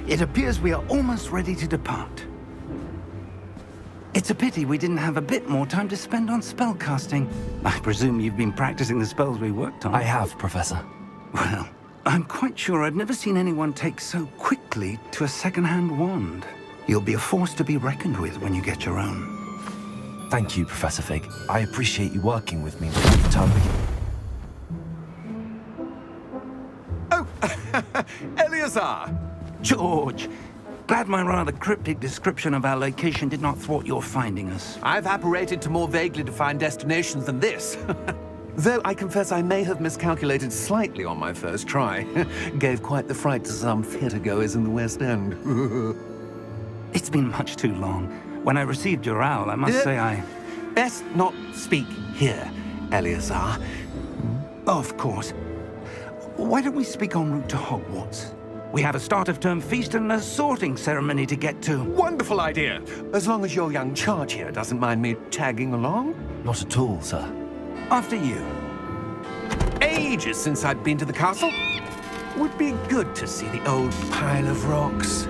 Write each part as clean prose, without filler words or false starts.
It appears we are almost ready to depart. It's a pity we didn't have a bit more time to spend on spellcasting. I presume you've been practicing the spells we worked on. I have, Professor. Well, I'm quite sure I've never seen anyone take so quickly to a second-hand wand. You'll be a force to be reckoned with when you get your own. Thank you, Professor Fig. I appreciate you working with me before the term begins. Oh, Eleazar! George! Glad my rather cryptic description of our location did not thwart your finding us. I've apparated to more vaguely defined destinations than this. Though I confess I may have miscalculated slightly on my first try. Gave quite the fright to some theatre-goers in the West End. It's been much too long. When I received your owl, I must say I... Best not speak here, Eleazar. Of course. Why don't we speak en route to Hogwarts? We have a start-of-term feast and a sorting ceremony to get to. Wonderful idea! As long as your young charge here doesn't mind me tagging along. Not at all, sir. After you. Ages since I'd been to the castle. Would be good to see the old pile of rocks.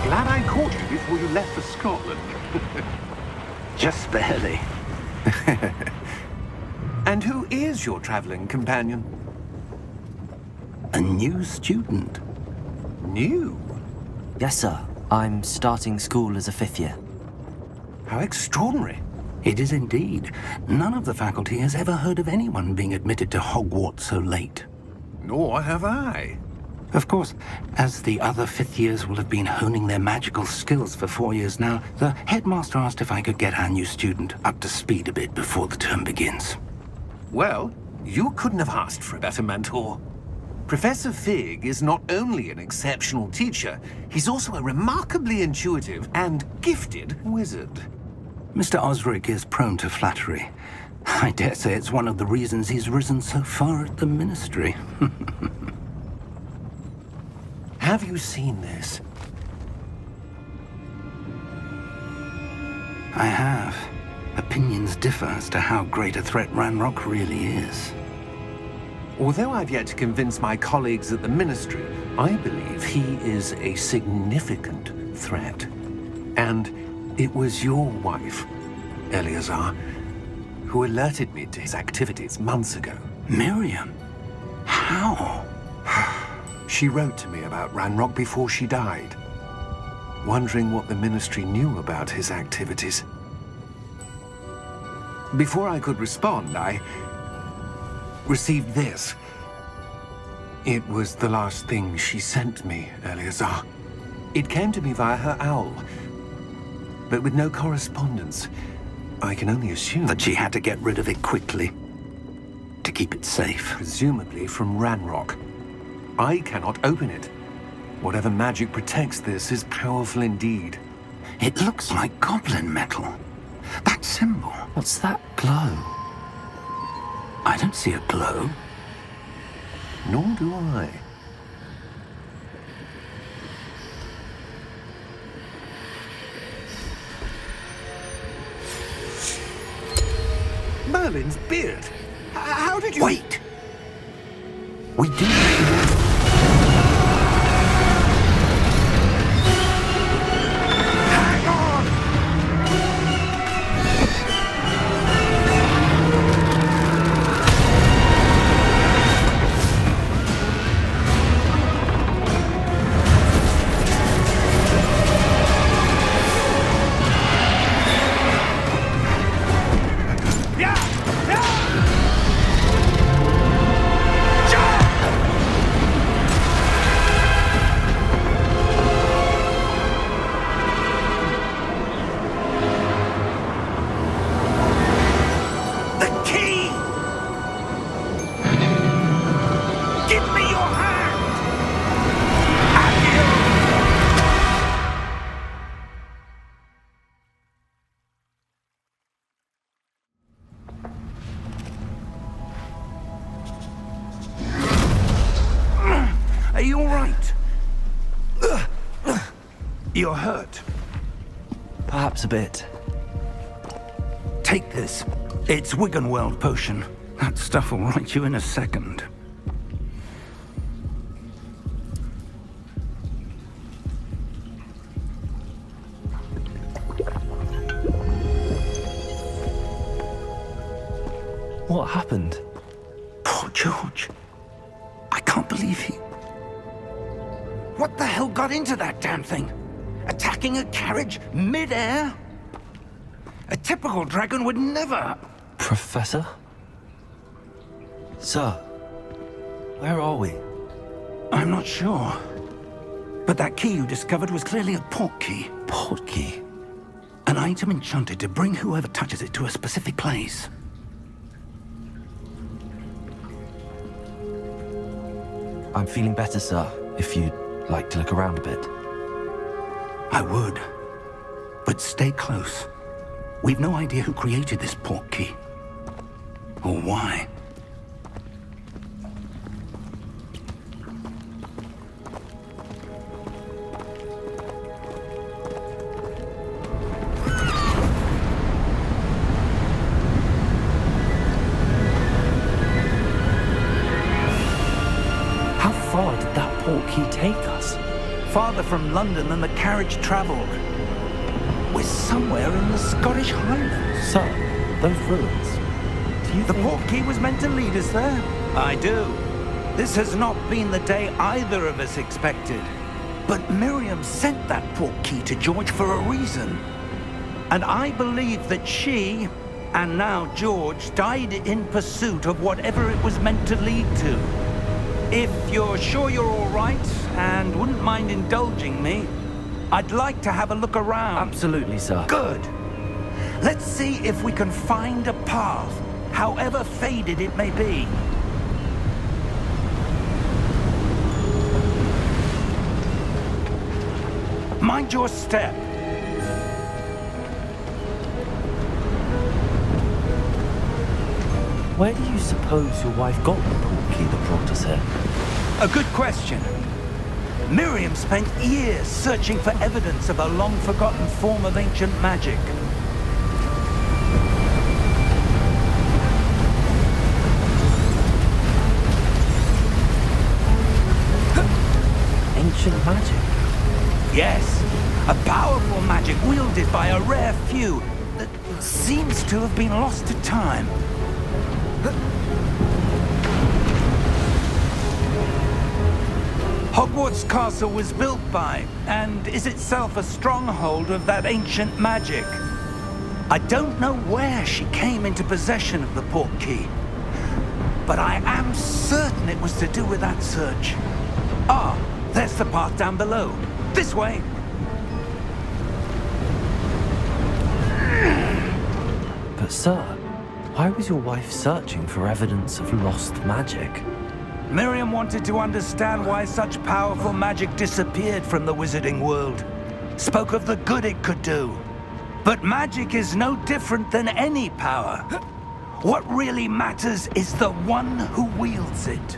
Glad I caught you before you left for Scotland. Just barely. And who is your traveling companion? A new student. New? Yes, sir. I'm starting school as a 5th year. How extraordinary. It is indeed. None of the faculty has ever heard of anyone being admitted to Hogwarts so late. Nor have I. Of course, as the other 5th years will have been honing their magical skills for 4 years now, the headmaster asked if I could get our new student up to speed a bit before the term begins. Well, you couldn't have asked for a better mentor. Professor Fig is not only an exceptional teacher, he's also a remarkably intuitive and gifted wizard. Mr. Osric is prone to flattery. I dare say it's one of the reasons he's risen so far at the ministry. Have you seen this? I have. Opinions differ as to how great a threat Ranrock really is. Although I've yet to convince my colleagues at the Ministry, I believe he is a significant threat. And it was your wife, Eleazar, who alerted me to his activities months ago. Miriam? How? She wrote to me about Ranrock before she died, wondering what the Ministry knew about his activities. Before I could respond, I received this. It was the last thing she sent me, Eleazar. It came to me via her owl, but with no correspondence. I can only assume That she had to get rid of it quickly, to keep it safe. presumably from Ranrock. I cannot open it. Whatever magic protects this is powerful indeed. It looks like goblin metal. That symbol. What's that glow? I don't see a glow. Nor do I. Merlin's beard. How did you... Wait! We do... Hang on! You're hurt. Perhaps a bit. Take this. It's Wiggenweld potion. That stuff will right you in a second. What happened? Poor George. I can't believe he... What the hell got into that damn thing? Attacking a carriage mid-air? A typical dragon would never... Professor? Sir, where are we? I'm not sure. But that key you discovered was clearly a port key. Port key? An item enchanted to bring whoever touches it to a specific place. I'm feeling better, sir, if you'd like to look around a bit. I would. But stay close. We've no idea who created this port key. Or why. How far did that port key take us? Farther from London than the carriage traveled. We're somewhere in the Scottish Highlands. Sir, those ruins. Do you The think... port key was meant to lead us there? I do. This has not been the day either of us expected. But Miriam sent that port key to George for a reason. And I believe that she, and now George, died in pursuit of whatever it was meant to lead to. If you're sure you're all right, and wouldn't mind indulging me, I'd like to have a look around. Absolutely, sir. Good. Let's see if we can find a path, however faded it may be. Mind your step. Where do you suppose your wife got the port key that brought us here? A good question. Miriam spent years searching for evidence of a long-forgotten form of ancient magic. Ancient magic? Yes, a powerful magic wielded by a rare few that seems to have been lost to time. Hogwarts Castle was built by, and is itself a stronghold of that ancient magic. I don't know where she came into possession of the port key, but I am certain it was to do with that search. Ah, there's the path down below. This way. But sir, why was your wife searching for evidence of lost magic? Miriam wanted to understand why such powerful magic disappeared from the wizarding world. Spoke of the good it could do. But magic is no different than any power. What really matters is the one who wields it.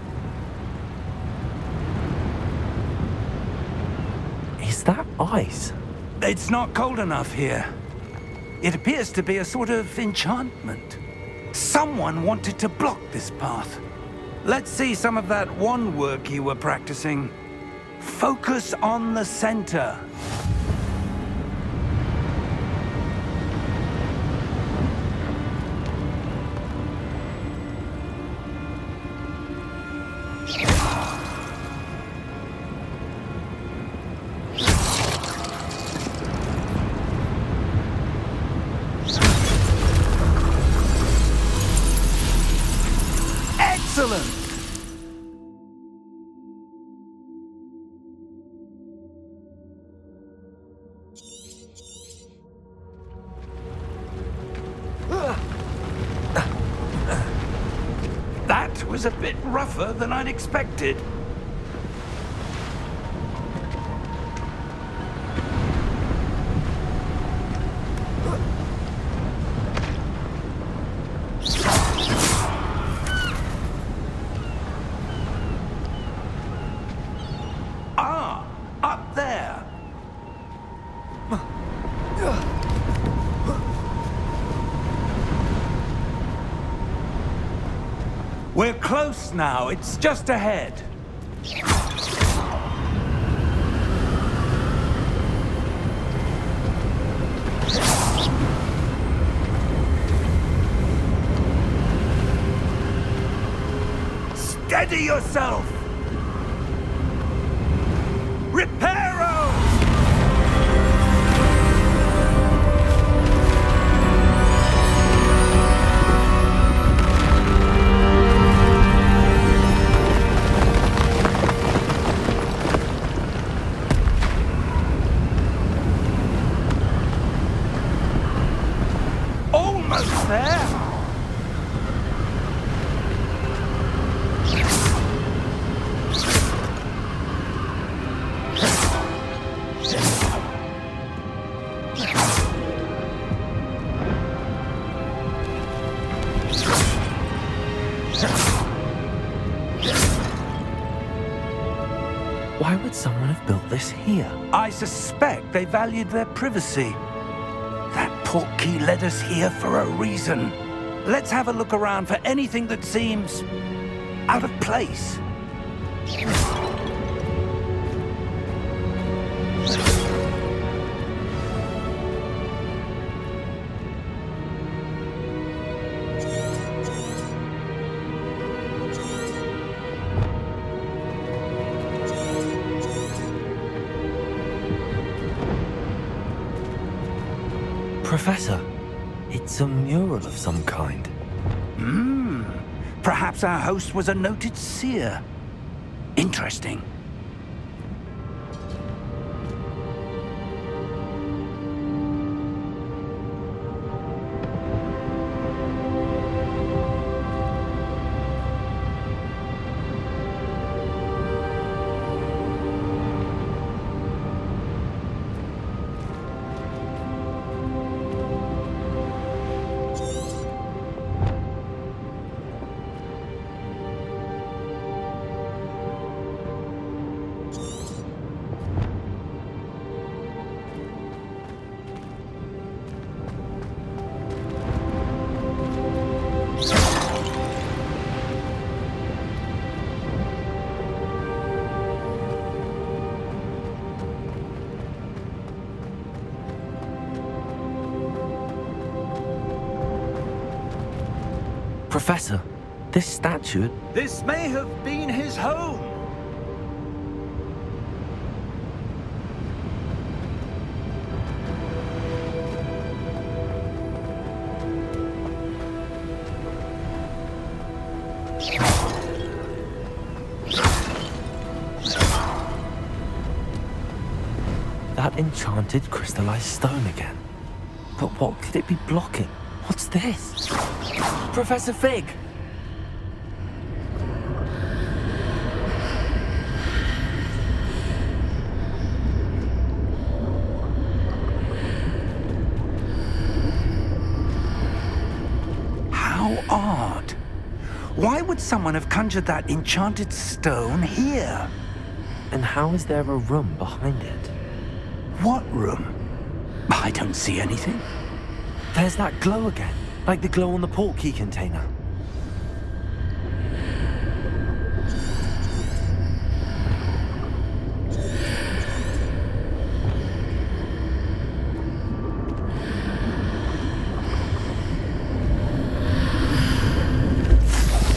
Is that ice? It's not cold enough here. It appears to be a sort of enchantment. Someone wanted to block this path. Let's see some of that wand work you were practicing. Focus on the center. Excellent! That was a bit rougher than I'd expected. Ah, up there. We're close now. It's just ahead. Steady yourself! Reparo! Almost there! Why would someone have built this here? I suspect they valued their privacy. That portkey led us here for a reason. Let's have a look around for anything that seems out of place. Professor, it's a mural of some kind. Perhaps our host was a noted seer. Interesting. Professor, this statue... This may have been his home. That enchanted crystallized stone again. But what could it be blocking? What's this? Professor Fig! How odd. Why would someone have conjured that enchanted stone here? And how is there a room behind it? What room? I don't see anything. There's that glow again, like the glow on the portkey container.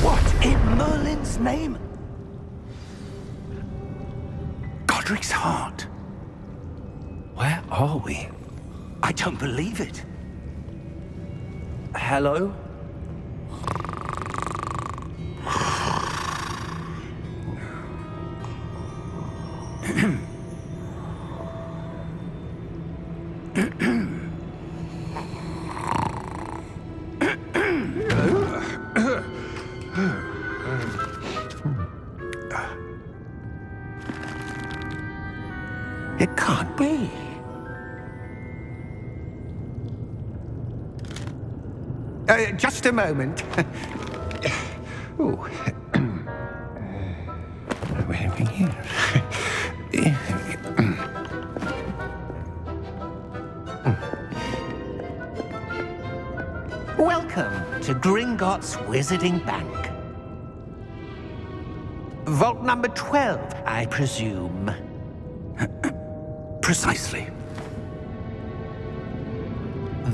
What in Merlin's name? Godric's heart. Where are we? I don't believe it. Hello? It can't be. Just a moment. Oh. Where are we here? Welcome to Gringotts Wizarding Bank. Vault number 12, I presume. Precisely.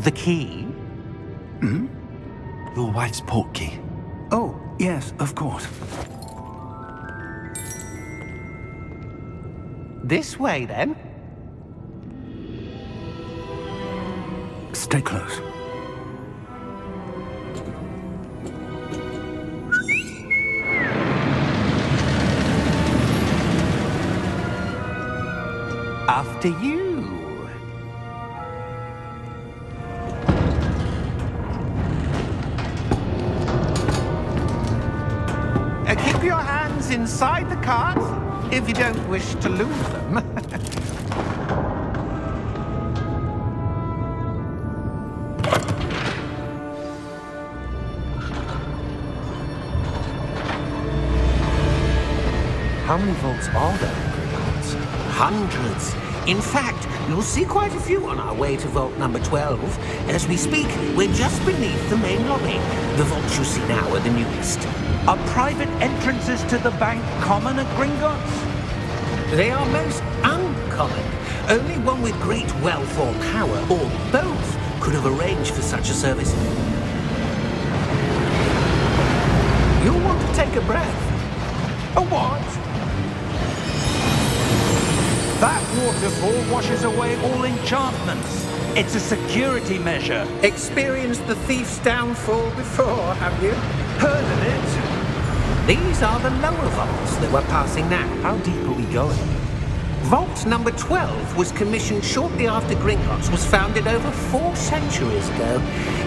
The key? Your wife's portkey. Oh, yes, of course. This way, then. Stay close. After you. Keep your hands inside the cart if you don't wish to lose them. How many vaults are there in Gringotts? Hundreds. In fact, you'll see quite a few on our way to vault number 12. As we speak, we're just beneath the main lobby. The vaults you see now are the newest. Are private entrances to the bank common at Gringotts? They are most uncommon. Only one with great wealth or power, or both, could have arranged for such a service. You'll want to take a breath. A what? That waterfall washes away all enchantments. It's a security measure. Experienced the thief's downfall before, have you? Heard of it? These are the lower vaults that we're passing now. How deep are we going? Vault number 12 was commissioned shortly after Gringotts was founded over 4 centuries ago.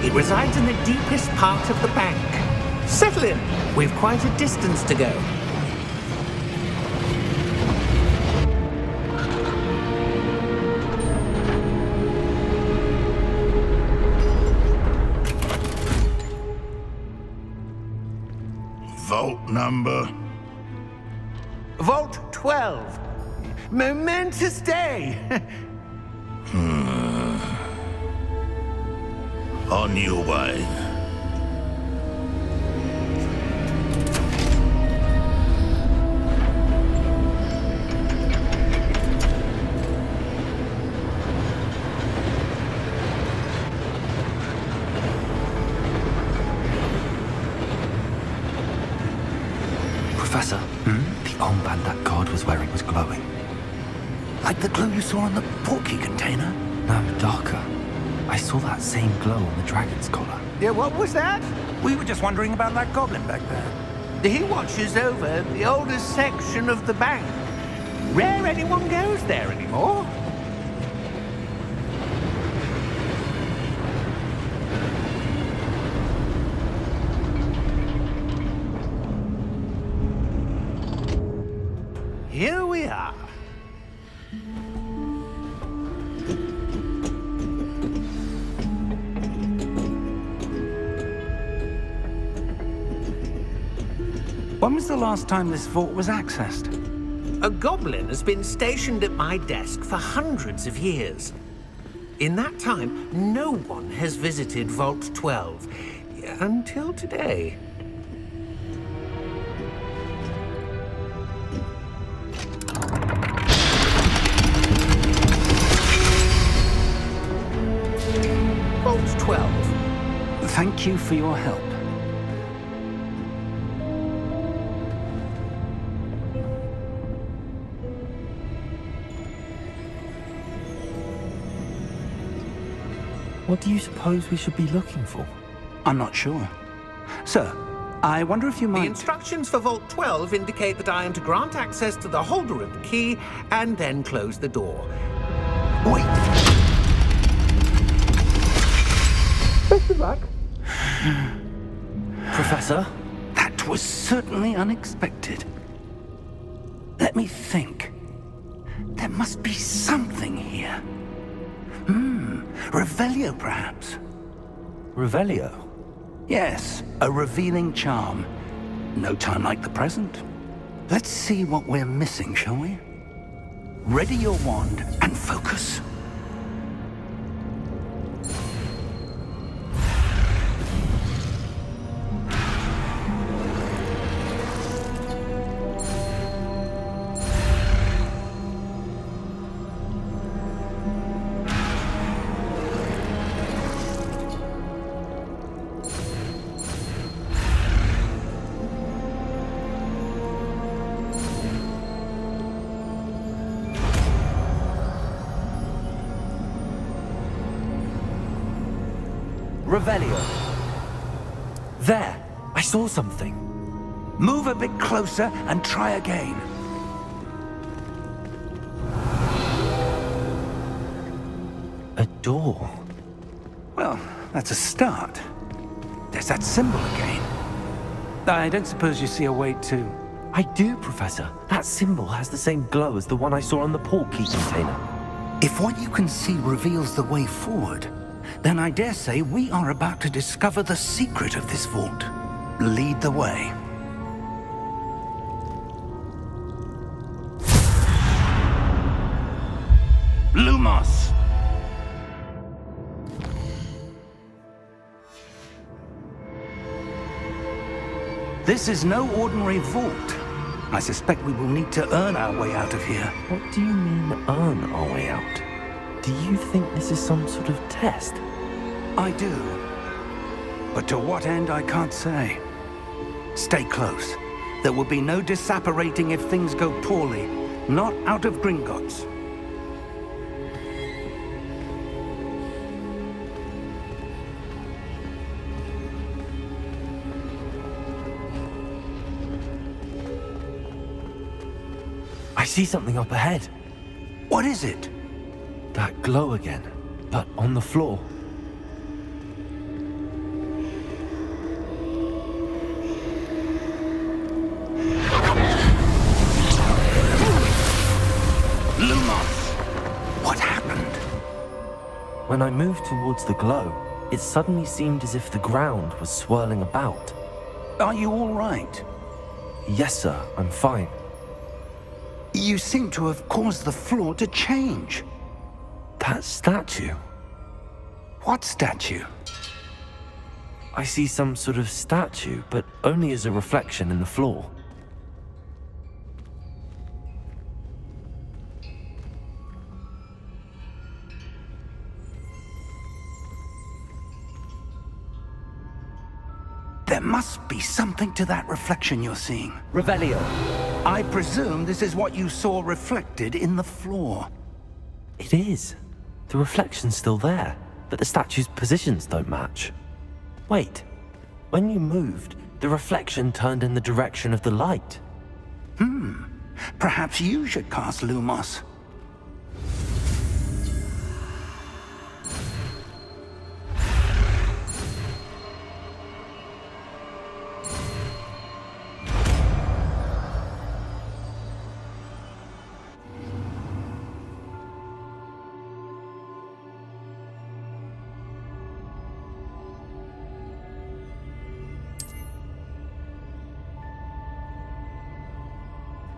It resides in the deepest part of the bank. Settle in. We've quite a distance to go. Vault number? Vault 12. Momentous day. On your way. Professor, the armband that guard was wearing was glowing. Like the glow you saw on the portkey container? No, darker. I saw that same glow on the dragon's collar. Yeah, what was that? We were just wondering about that goblin back there. He watches over the oldest section of the bank. Rare anyone goes there anymore. Here we are. When was the last time this vault was accessed? A goblin has been stationed at my desk for hundreds of years. In that time, no one has visited Vault 12. Until today. Vault 12. Thank you for your help. What do you suppose we should be looking for? I'm not sure. Sir, I wonder if you The might... instructions for Vault 12 indicate that I am to grant access to the holder of the key and then close the door. Wait! Best of luck. Professor? That was certainly unexpected. Let me think. There must be something here. Revelio, perhaps? Revelio? Yes, a revealing charm. No time like the present. Let's see what we're missing, shall we? Ready your wand and focus. Revelio. There! I saw something. Move a bit closer and try again. A door. Well, that's a start. There's that symbol again. I don't suppose you see a way to... I do, Professor. That symbol has the same glow as the one I saw on the portkey container. If what you can see reveals the way forward, then I dare say we are about to discover the secret of this vault. Lead the way. Lumos! This is no ordinary vault. I suspect we will need to earn our way out of here. What do you mean, earn our way out? Do you think this is some sort of test? I do. But to what end, I can't say. Stay close. There will be no disapparating if things go poorly. Not out of Gringotts. I see something up ahead. What is it? That glow again, but on the floor. Lumos! What happened? When I moved towards the glow, it suddenly seemed as if the ground was swirling about. Are you all right? Yes, sir, I'm fine. You seem to have caused the floor to change. That statue. What statue? I see some sort of statue, but only as a reflection in the floor. There must be something to that reflection you're seeing. Revelio. I presume this is what you saw reflected in the floor. It is. The reflection's still there, but the statue's positions don't match. Wait. When you moved, the reflection turned in the direction of the light. Perhaps you should cast Lumos.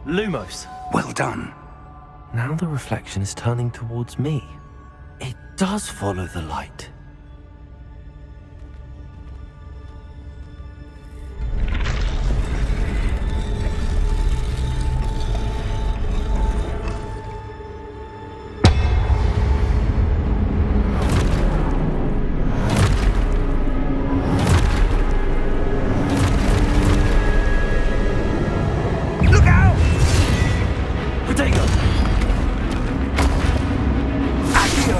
Lumos. Well done. Now the reflection is turning towards me. It does follow the light. Accio!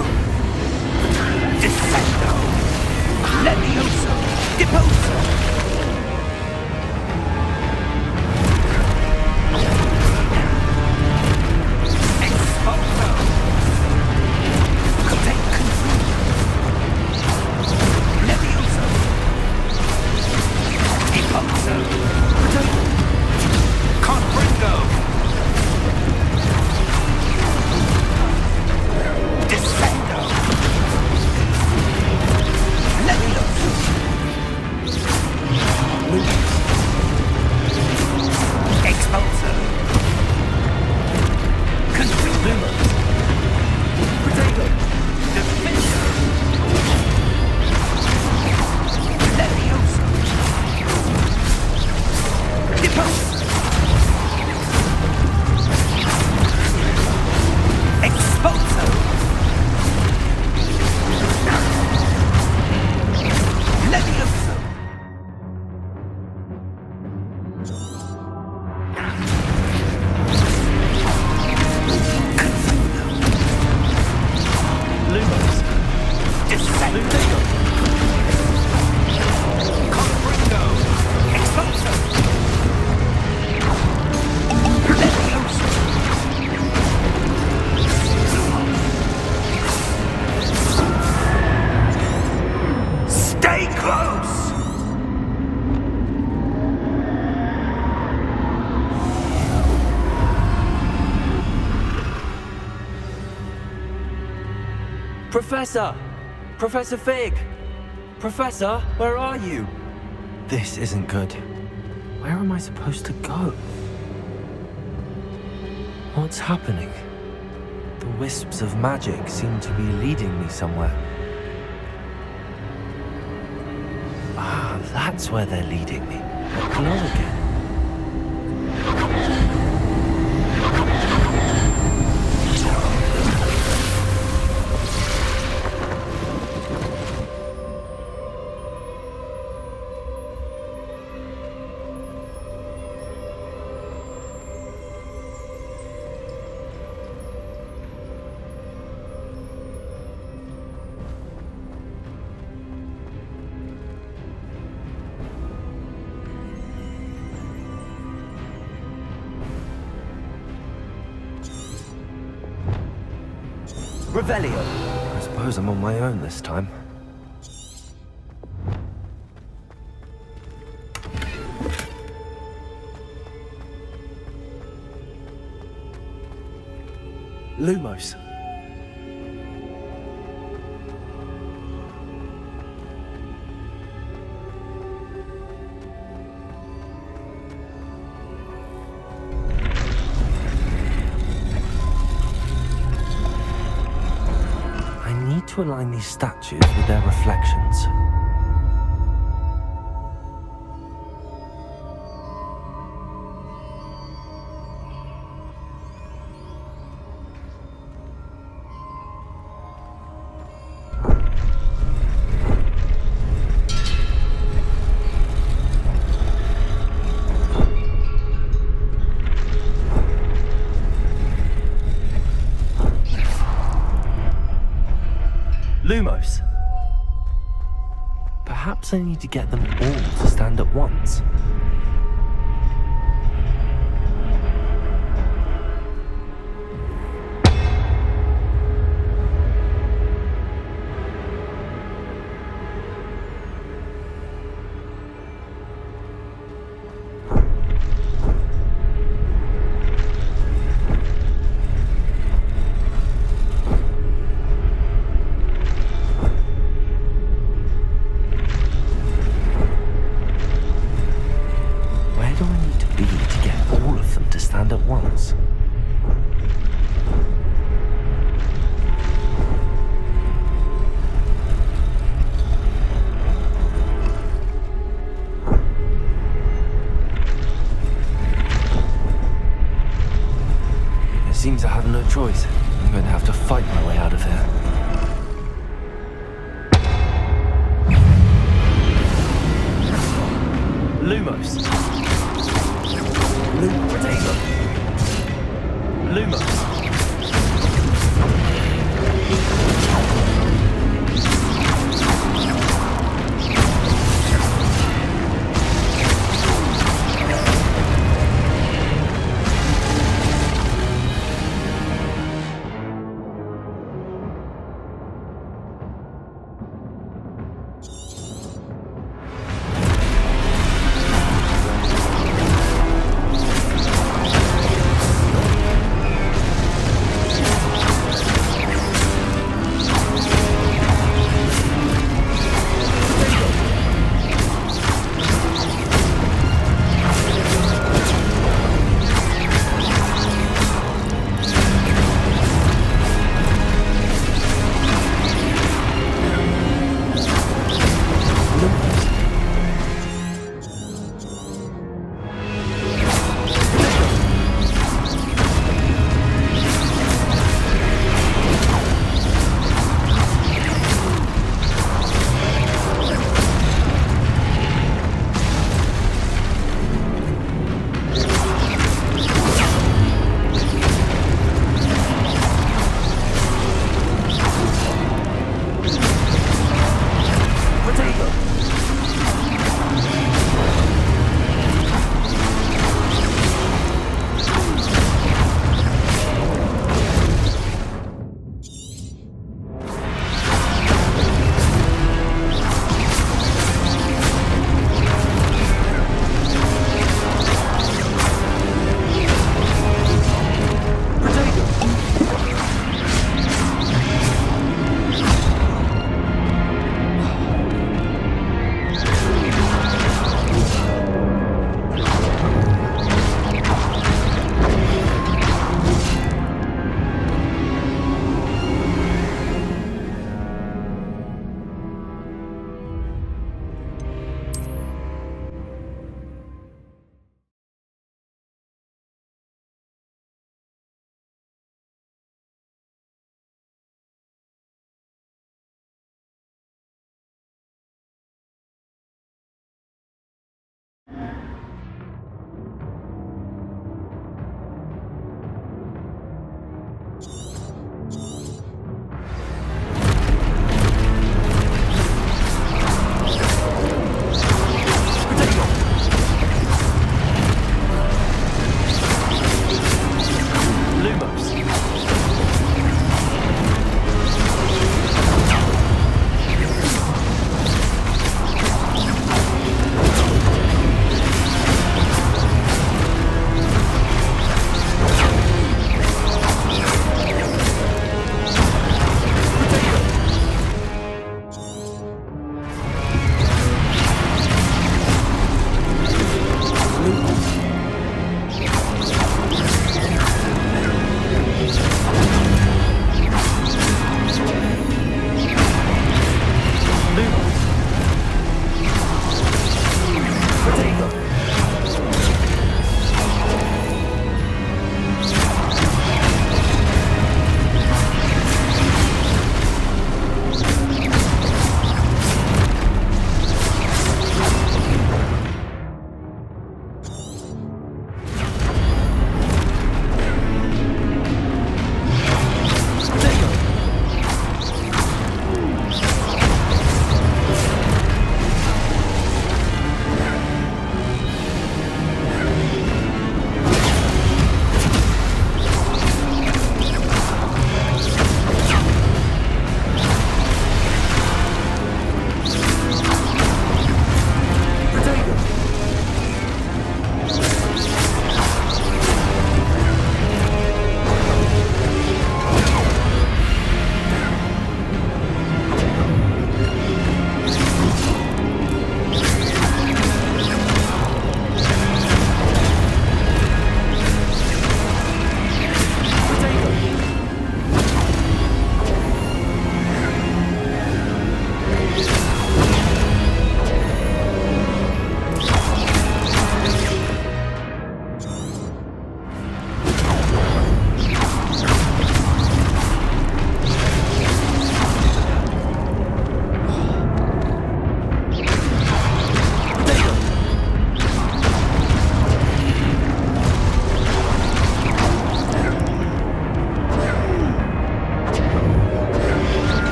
Professor! Professor Fig! Professor, where are you? This isn't good. Where am I supposed to go? What's happening? The wisps of magic seem to be leading me somewhere. Ah, that's where they're leading me. That glow again. Revelio. I suppose I'm on my own this time. Lumos. To align these statues with their reflections. Lumos. Perhaps I need to get them all to stand at once. Seems I have no choice. I'm going to have to fight my way out of here. Lumos. Lumos.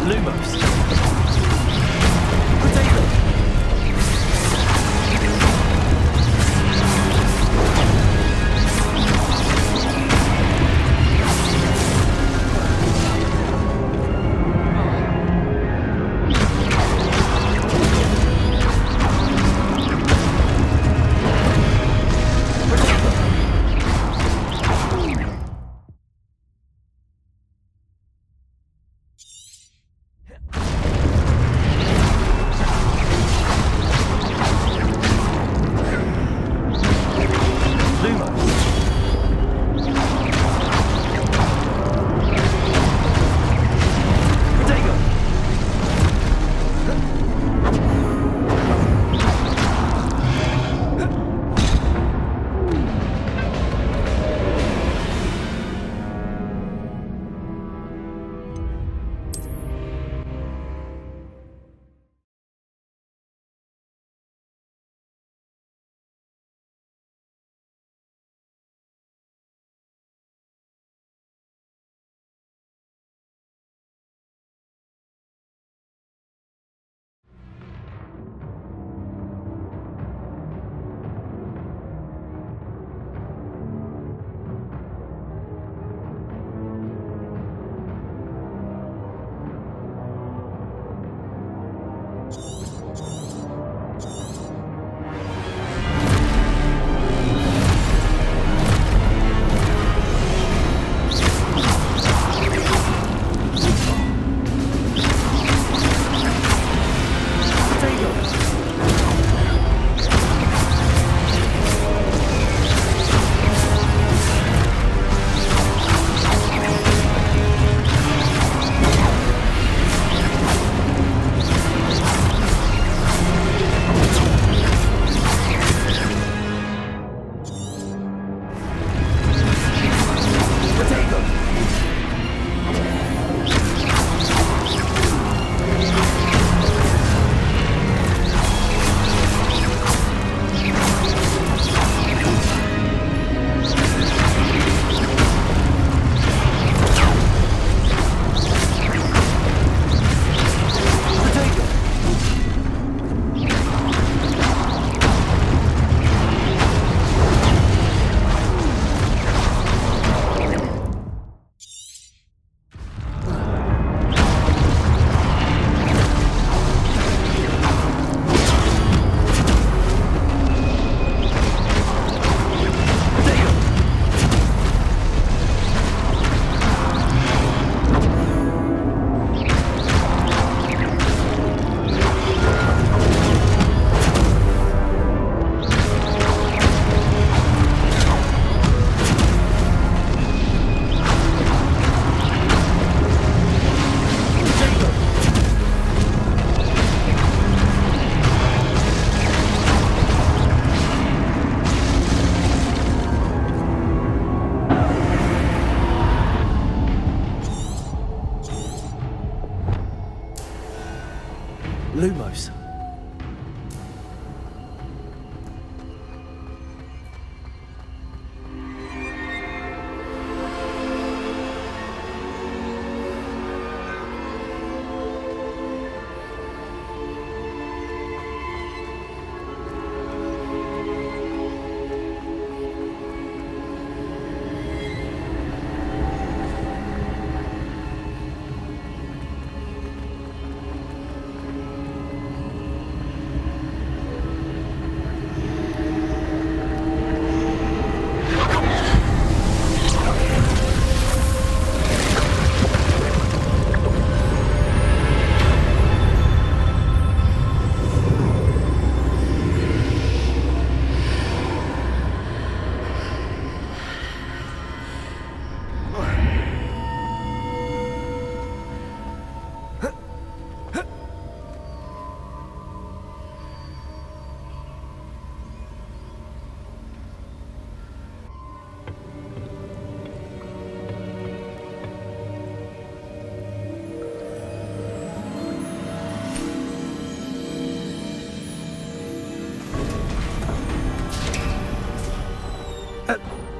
Lumos. Potato. Lumos.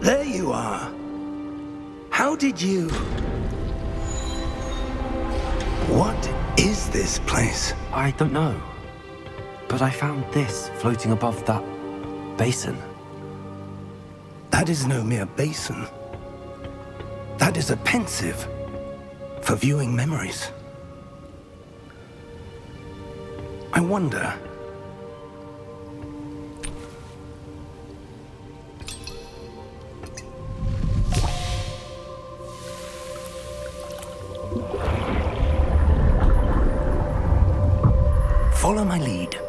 There you are. How did you... What this place? I don't know. But I found this floating above that basin. That is no mere basin. That is a pensive for viewing memories. I wonder. Follow my lead.